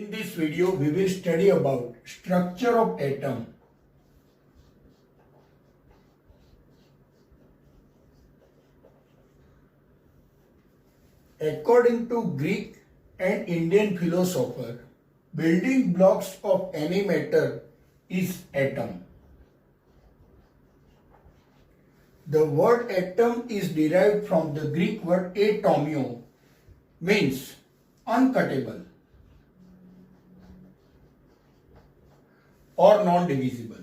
In this video, we will study about structure of atom. According to Greek and Indian philosopher, building blocks of any matter is atom. The word atom is derived from the Greek word atomio, means uncuttable or non-divisible.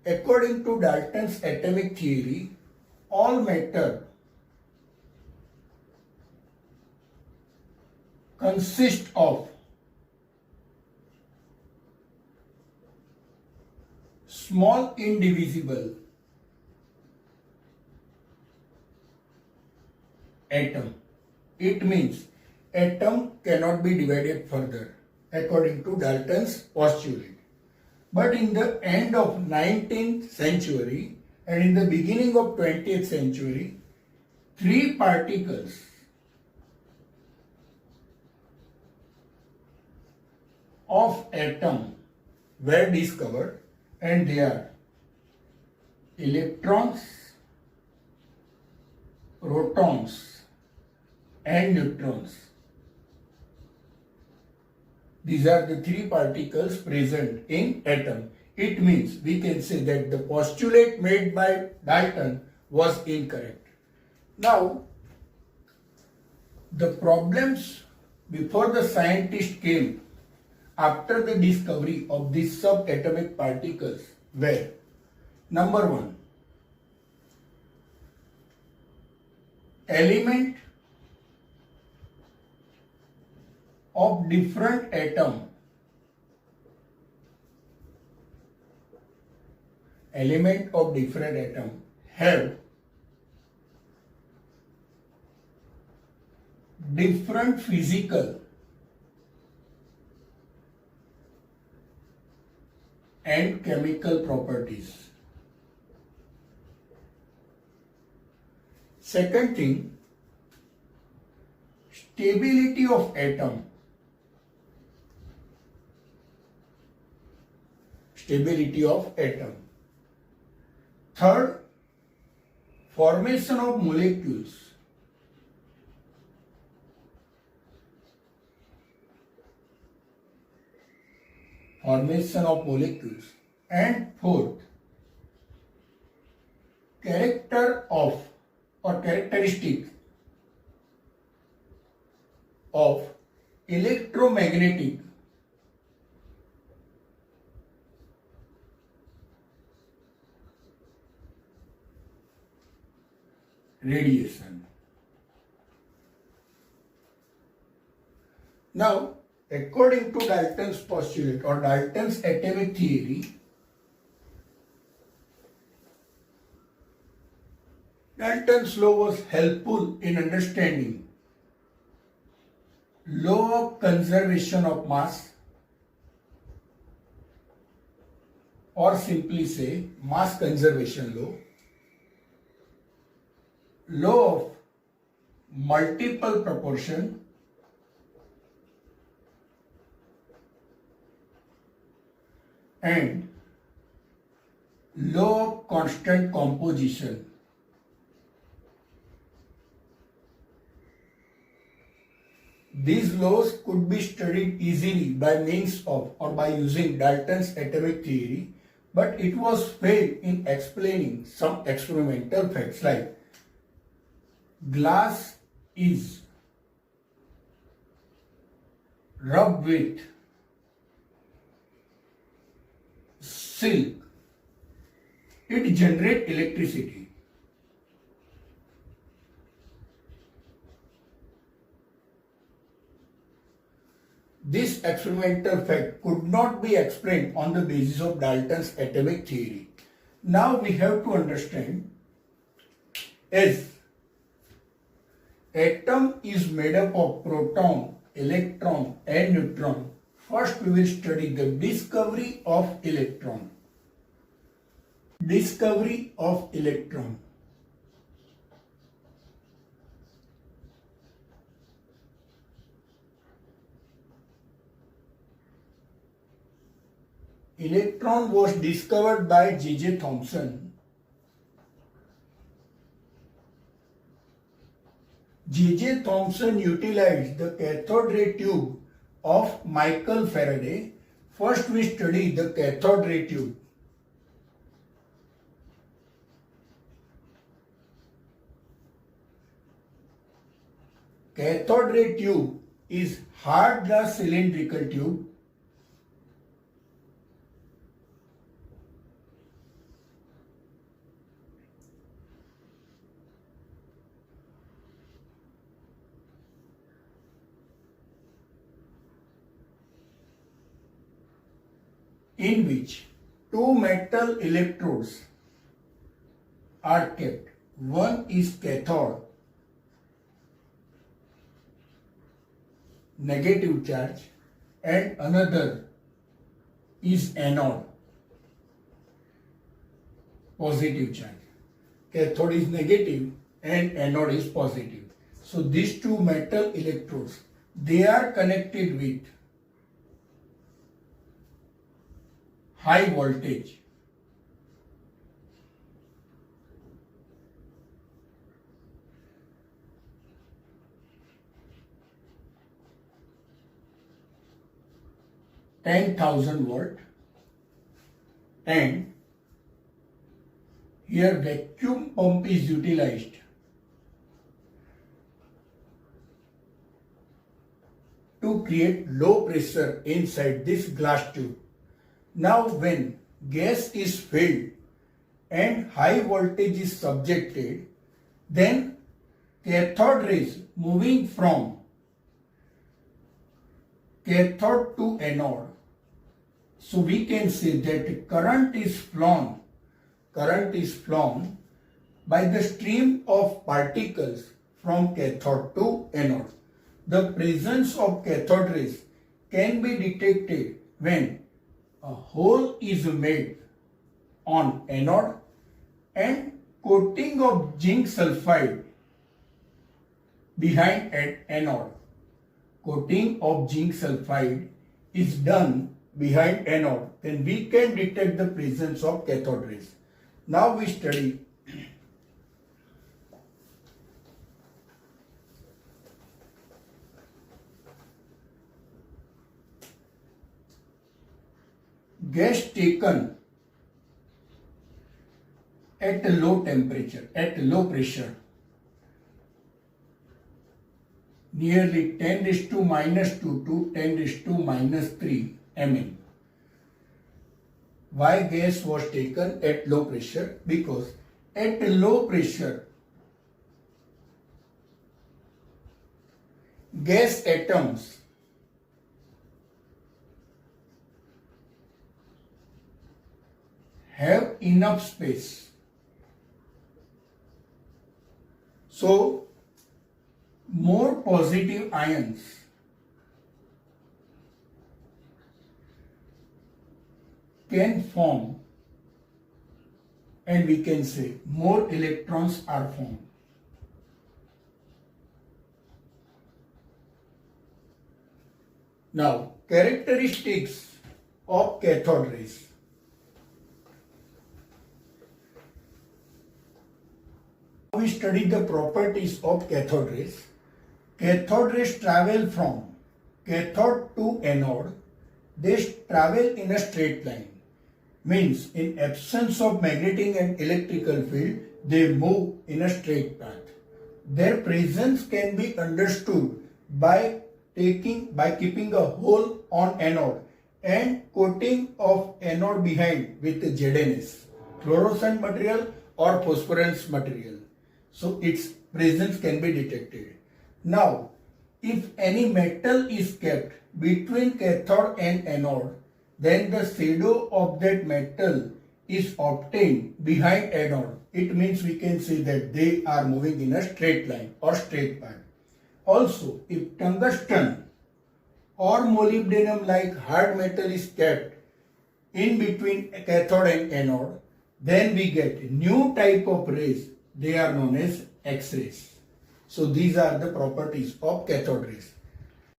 According to Dalton's atomic theory, all matter consists of small indivisible atom. It means atom cannot be divided further according to Dalton's postulate. But in the end of 19th century and in the beginning of 20th century, three particles of atom were discovered, and they are electrons, protons and neutrons. These are the three particles present in atom. It means we can say that the postulate made by Dalton was incorrect. Now, the problems before the scientist came after the discovery of these subatomic particles were: number one, element of different atom have different physical and chemical properties. Second thing, stability of atom. Third, formation of molecules. And fourth, characteristic of electromagnetic radiation. Now, according to Dalton's postulate or Dalton's atomic theory, Dalton's law was helpful in understanding law of conservation of mass, or simply say mass conservation law of multiple proportion, and law of constant composition. These laws could be studied easily by means of or by using Dalton's atomic theory, but it was failed in explaining some experimental facts like glass is rubbed with silk, it generates electricity. This experimental fact could not be explained on the basis of Dalton's atomic theory. Now we have to understand, as atom is made up of proton, electron and neutron, first we will study the discovery of electron. Discovery of electron. electron was discovered by J.J. Thomson, J.J. Thomson utilized the cathode ray tube of Michael Faraday. First we study the cathode ray tube. Cathode ray tube is hard glass cylindrical tube in which two metal electrodes are kept. One is cathode, negative charge, and another is anode, positive charge. Cathode is negative and anode is positive. So these two metal electrodes, they are connected with high voltage. (10,000 volt), and here vacuum pump is utilized to create low pressure inside this glass tube. Now when gas is filled and high voltage is subjected, then cathode rays moving from cathode to anode. So we can say that current is flown by the stream of particles from cathode to anode. The presence of cathode rays can be detected when a hole is made on anode and coating of zinc sulfide behind anode. Coating of zinc sulfide is done behind anode, then we can detect the presence of cathode rays. Now we study gas taken at a low temperature, at low pressure, nearly 10 raised to minus 2 to 10 raised to minus 3 mM. Why gas was taken at low pressure? Because at low pressure, gas atoms have enough space. So, more positive ions can form, and we can say more electrons are formed. Now, characteristics of cathode rays. We study the properties of cathode rays. Cathode rays travel from cathode to anode. They travel in a straight line. Means in absence of magnetic and electrical field, they move in a straight path. Their presence can be understood by keeping a hole on anode and coating of anode behind with ZNS, fluorescent material or phosphorus material. So its presence can be detected. Now, if any metal is kept between cathode and anode, then the shadow of that metal is obtained behind anode. It means we can say that they are moving in a straight line or straight path. Also, if tungsten or molybdenum like hard metal is kept in between cathode and anode, then we get new type of rays. They are known as X-rays. So these are the properties of cathode rays.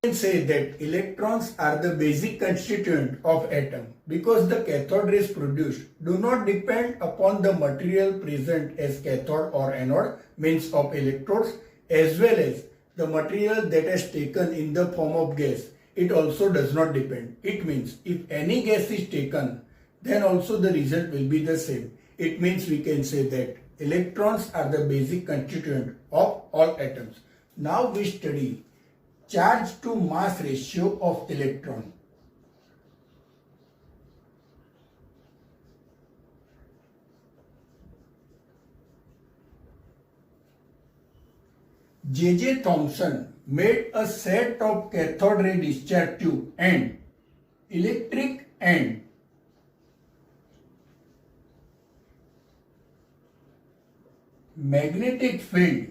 can say that electrons are the basic constituent of atom because the cathode rays produced do not depend upon the material present as cathode or anode means of electrodes as well as the material that is taken in the form of gas. It also does not depend. It means if any gas is taken, then also the result will be the same. It means we can say that electrons are the basic constituent of all atoms. Now we study charge to mass ratio of electron. J.J. Thomson made a set of cathode ray discharge tube and electric and magnetic field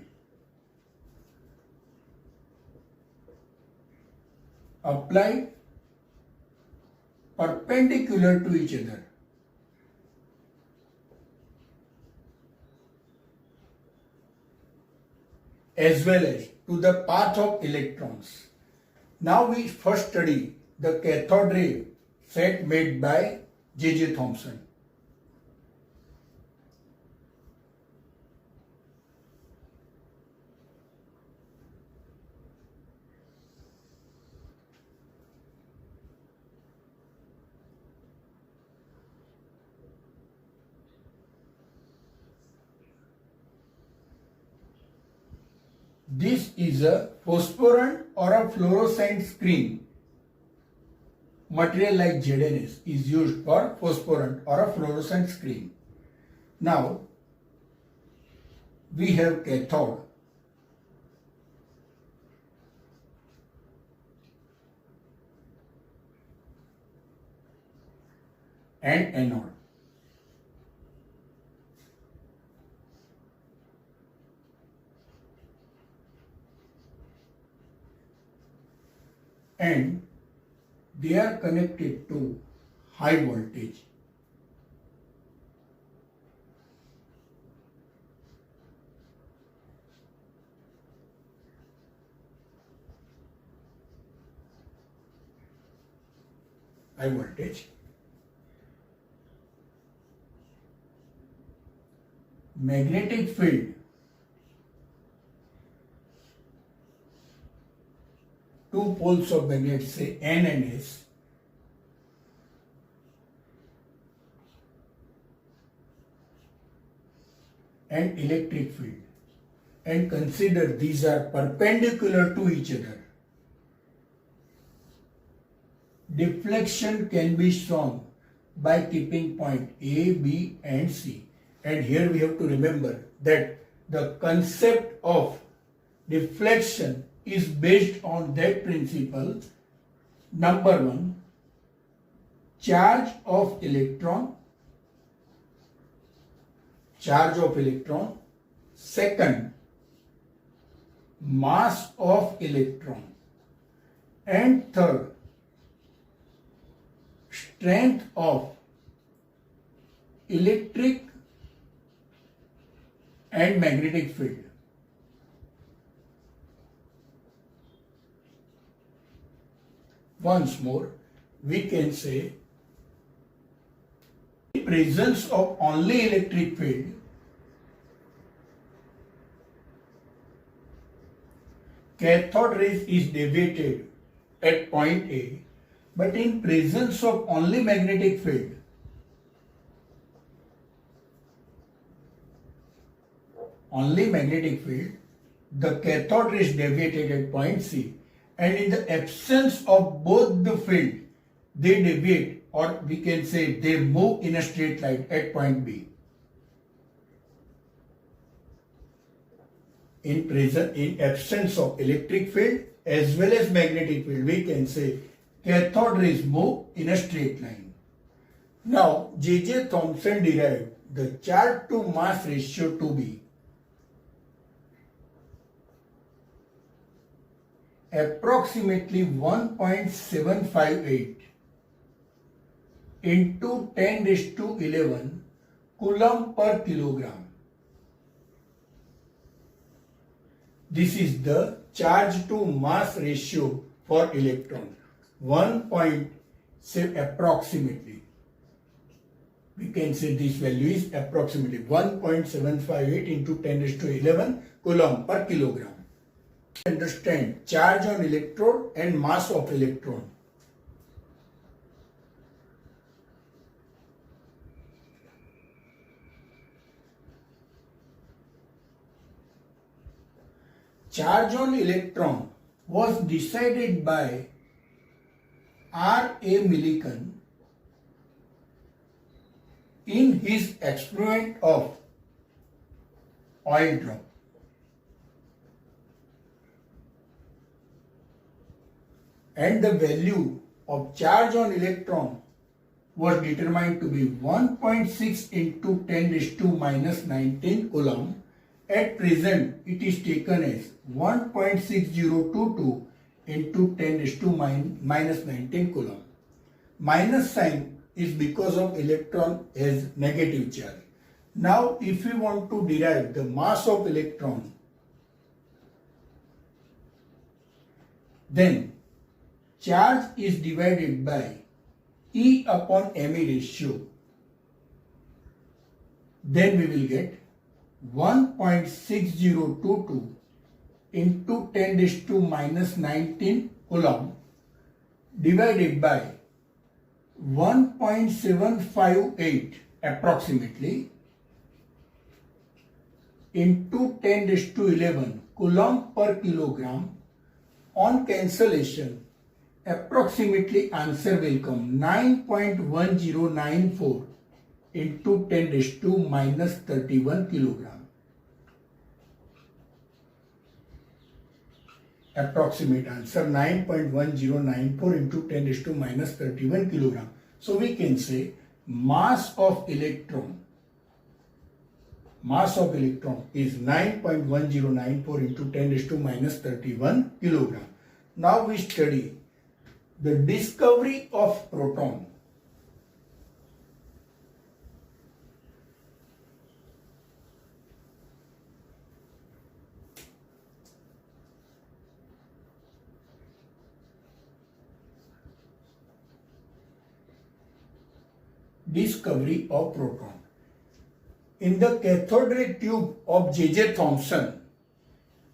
applied perpendicular to each other. As well as to the path of electrons. Now we first study the cathode ray set made by J.J. Thomson. This is a phosphorescent or a fluorescent screen. Material like ZNS is used for phosphorescent or a fluorescent screen. Now, we have cathode and anode. And they are connected to high voltage. High voltage. Magnetic field. Two poles of magnet, say N and S, and electric field, and consider these are perpendicular to each other. Deflection can be shown by keeping point A, B and C. And here we have to remember that the concept of deflection is based on that principle. Number one, charge of electron. Second, mass of electron. And third, strength of electric and magnetic field. Once more, we can say in presence of only electric field, cathode rays is deviated at point A, but in presence of only magnetic field, the cathode ray is deviated at point C. And in the absence of both the field, they deviate, or we can say they move in a straight line at point B. In absence of electric field as well as magnetic field, we can say cathode rays move in a straight line. Now, J.J. Thomson derived the charge to mass ratio to be approximately 1.758 into 10 raised to 11 coulomb per kilogram. This is the charge to mass ratio for electron. 1 point, say approximately. We can say this value is approximately 1.758 into 10 raised to 11 coulomb per kilogram. Understand charge on electrode and mass of electron. Charge on electron was decided by R. A. Millikan in his experiment of oil drop. And the value of charge on electron was determined to be 1.6 into 10 raised to minus 19 coulomb. At present, it is taken as 1.6022 into 10 raised to minus 19 coulomb. Minus sign is because of electron has negative charge. Now, if we want to derive the mass of electron, then charge is divided by E upon ME ratio. Then we will get 1.6022 into 10 raised to minus 19 coulomb divided by 1.758 approximately into 10 raised to 11 coulomb per kilogram. On cancellation, approximately answer will come 9.1094 into 10 raised to minus 31 kilogram. Approximate answer 9.1094 into 10 raised to minus 31 kilogram. So we can say mass of electron is 9.1094 into 10 raised to minus 31 kilogram. Now we study the discovery of proton. Discovery of proton. In the cathode ray tube of J.J. Thomson,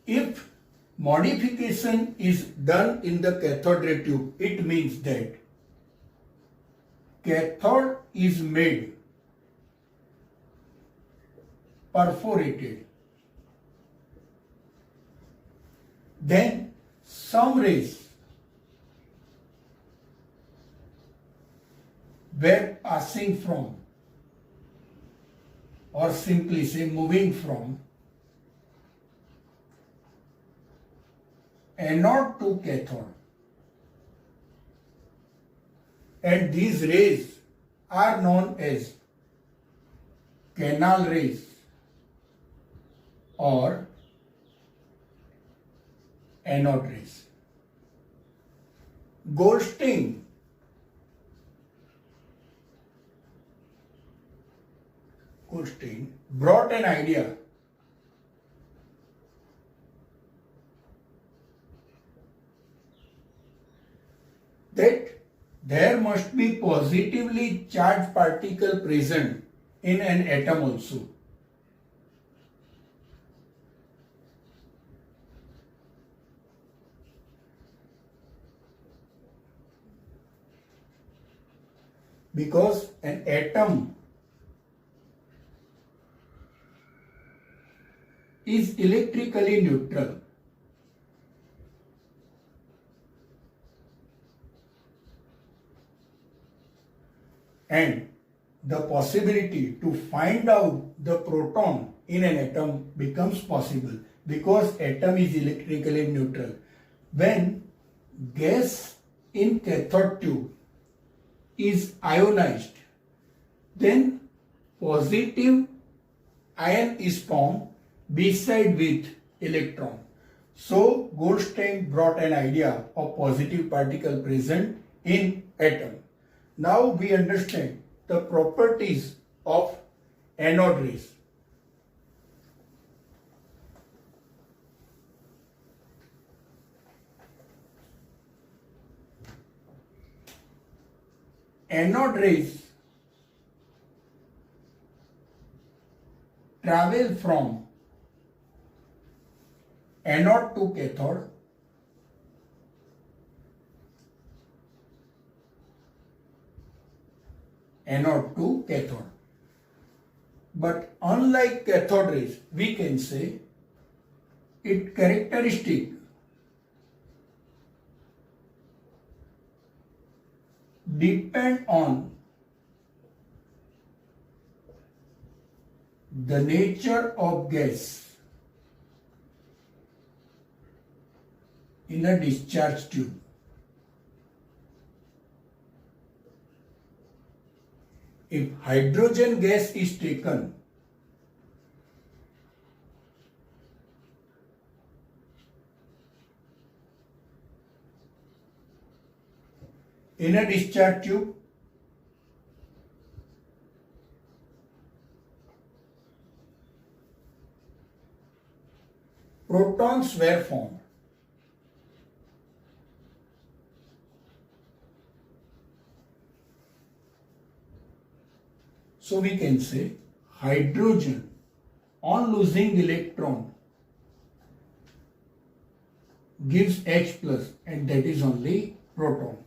if modification is done in the cathode ray tube, it means that cathode is made perforated. Then some rays were passing from, or simply say moving from, anode to cathode. And these rays are known as canal rays or anode rays. Goldstein brought an idea that there must be positively charged particle present in an atom also. Because an atom is electrically neutral. And the possibility to find out the proton in an atom becomes possible because atom is electrically neutral. When gas in cathode tube is ionized, then positive ion is formed beside with electron. So Goldstein brought an idea of positive particle present in atom. Now we understand the properties of anode rays. anode rays travel from anode to cathode, anode to cathode. But unlike cathode rays, we can say its characteristic depend on the nature of gas in a discharge tube. If hydrogen gas is taken, in a discharge tube, protons were formed. So we can say hydrogen on losing electron gives H plus, and that is only proton.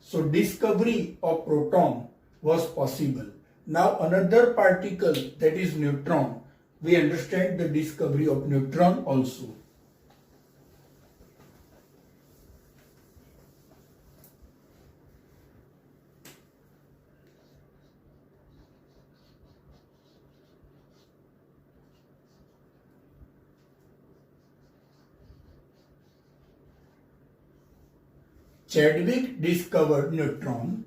So discovery of proton was possible. Now another particle, that is neutron, we understand the discovery of neutron also. Chadwick discovered neutron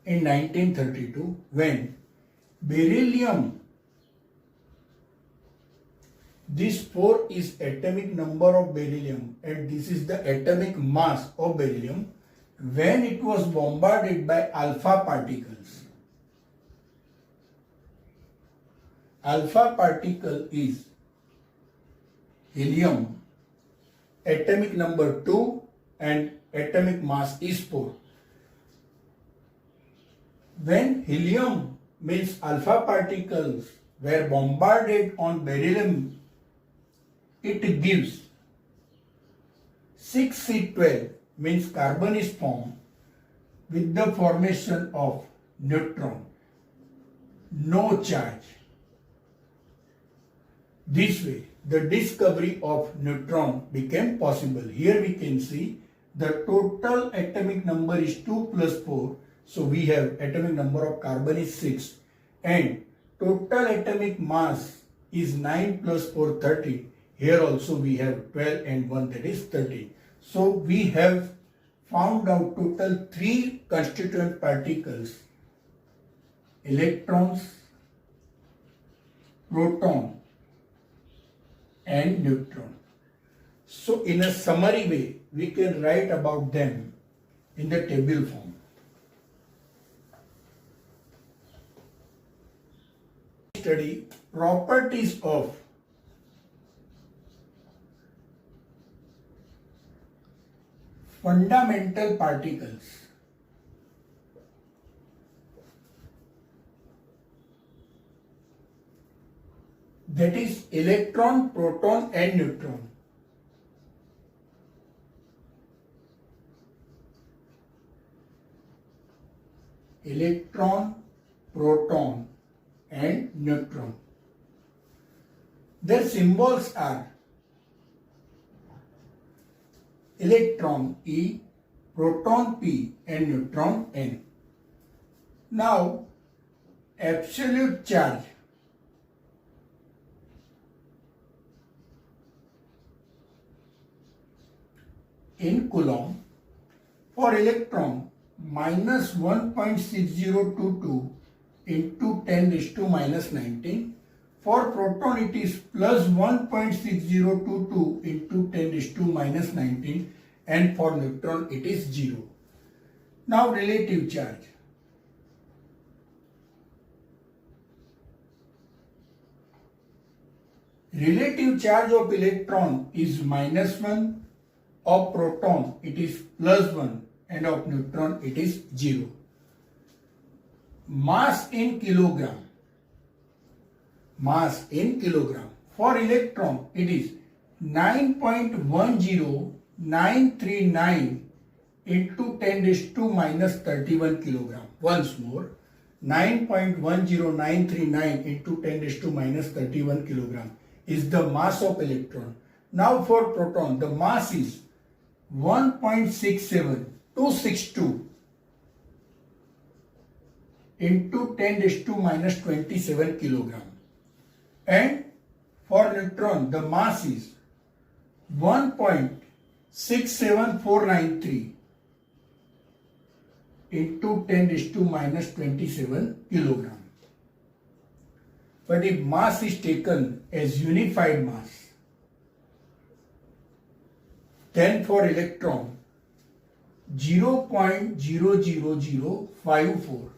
in 1932 when beryllium, this 4 is atomic number of beryllium and this is the atomic mass of beryllium, when it was bombarded by alpha particles. Alpha particle is helium, atomic number 2 and atomic mass is 4. When helium means alpha particles were bombarded on beryllium, it gives 6C12 means carbon is formed with the formation of neutron, no charge. This way, the discovery of neutron became possible. Here we can see the total atomic number is 2 plus 4. So we have atomic number of carbon is 6 and total atomic mass is 9 plus 4, 30. Here also we have 12 and 1, that is 13. So we have found out total 3 constituent particles: electrons, proton and neutron. So in a summary way, we can write about them in the table form. Study properties of fundamental particles. That is electron, proton and neutron. Electron, proton and neutron. Their symbols are electron E, proton P and neutron N. Now, absolute charge in Coulomb for electron minus 1.6022 into 10 raised to minus 19. For proton it is plus 1.6022 into 10 raised to minus 19 and for neutron it is 0. Now relative charge. relative charge of electron is -1, of proton it is +1, and of neutron it is 0. Mass in kilogram. Mass in kilogram. For electron it is 9.10939 into 10 raised to minus 31 kilogram. Once more, 9.10939 into 10 raised to minus 31 kilogram is the mass of electron. Now for proton, the mass is 1.67262 into 10 raised to minus 27 kilogram. And for neutron, the mass is 1.67493 into 10 raised to minus 27 kilogram. But if mass is taken as unified mass, then for electron 0.00054.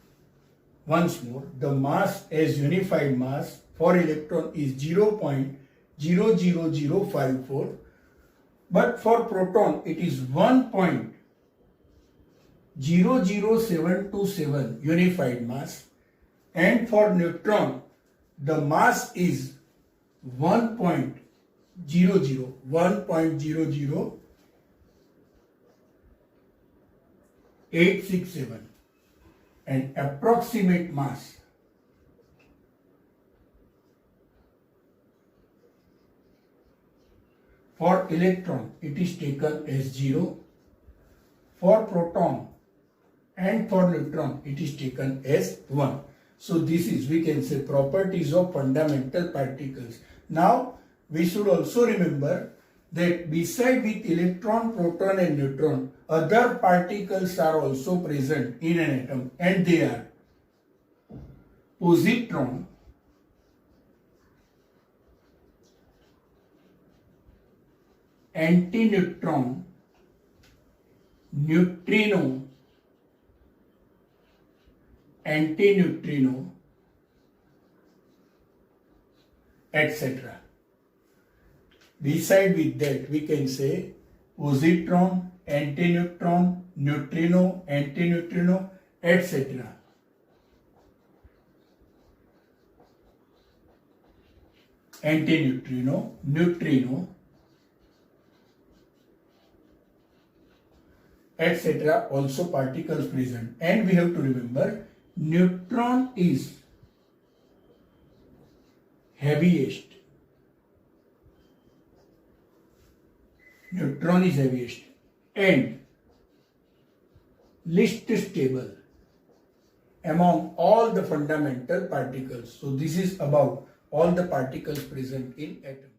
Once more, the mass as unified mass for electron is 0.00054, but for proton it is 1.00727 unified mass, and for neutron the mass is 1.00867, and approximate mass for electron it is taken as 0, for proton and for neutron it is taken as 1. So this is, we can say, properties of fundamental particles. Now we should also remember that beside with electron, proton and neutron, other particles are also present in an atom, and they are positron, antineutron, neutrino, antineutrino, etc. Beside with that, we can say positron, antineutron, neutrino, antineutrino, etc. Antineutrino, neutrino, etc. also particles present. And we have to remember, neutron is heaviest. Neutron is heaviest and least stable among all the fundamental particles. So this is about all the particles present in atom.